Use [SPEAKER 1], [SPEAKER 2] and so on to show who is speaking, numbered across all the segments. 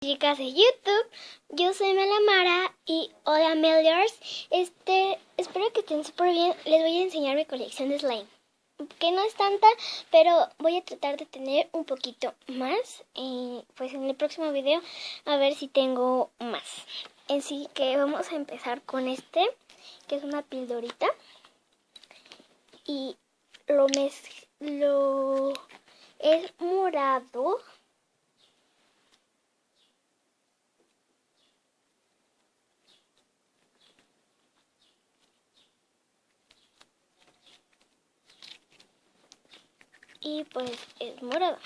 [SPEAKER 1] Chicas de YouTube, yo soy Melamara y hola Meliors. Espero que estén súper bien. Les voy a enseñar mi colección de slime, que no es tanta, pero voy a tratar de tener un poquito más. Pues en el próximo video a ver si tengo más. Así que vamos a empezar con que es una pildorita. Y lo es morado. Y pues es morado.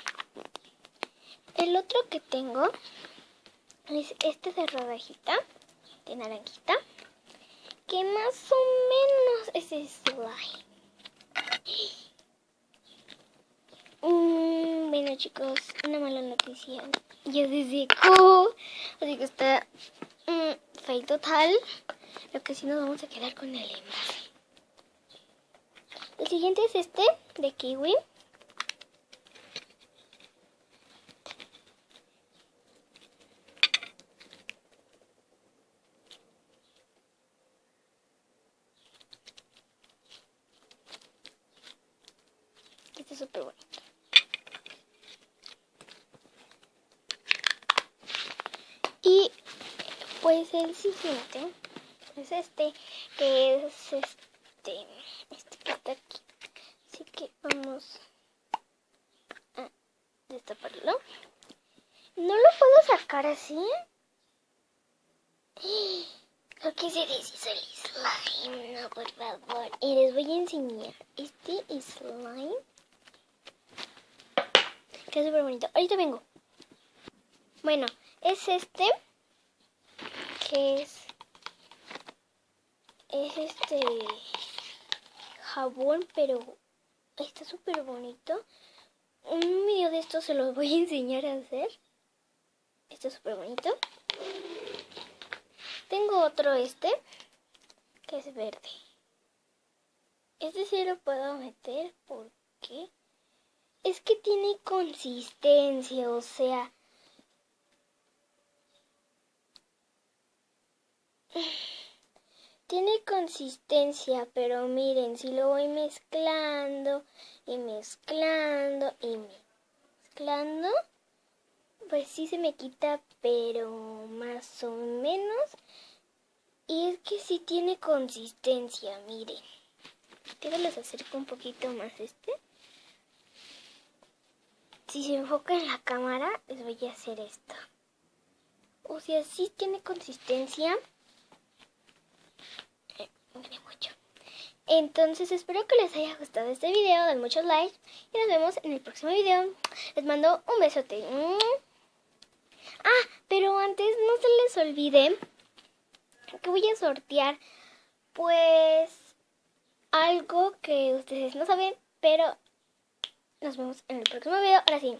[SPEAKER 1] El otro que tengo es este de rodajita, de naranjita, que más o menos es slime. Bueno chicos, una mala noticia. Ya se secó, así que está feo total. Lo que sí nos vamos a quedar con el envase. El siguiente es este de kiwi. Este es súper bonito. Y pues el siguiente es este, que es este que está aquí. Así que vamos a destaparlo. No lo puedo sacar así. Lo que se deshizo el slime, no, por favor. Y les voy a enseñar este slime, que es súper bonito. Ahorita vengo. Bueno, es este, que es este jabón, pero está súper bonito. Un video de esto se los voy a enseñar a hacer. Está súper bonito. Tengo otro que es verde. Este sí lo puedo meter porque es que tiene consistencia, o sea, tiene consistencia, pero miren, si lo voy mezclando y mezclando y mezclando, pues sí se me quita, pero más o menos. Y es que sí tiene consistencia, miren. Les acerco un poquito más Si se enfoca en la cámara, les voy a hacer esto. O sea, sí tiene consistencia. Miren mucho. Entonces espero que les haya gustado este video. Den muchos likes y nos vemos en el próximo video. Les mando un besote. Pero antes no se les olvide que voy a sortear pues algo que ustedes no saben, pero nos vemos en el próximo video. Ahora sí.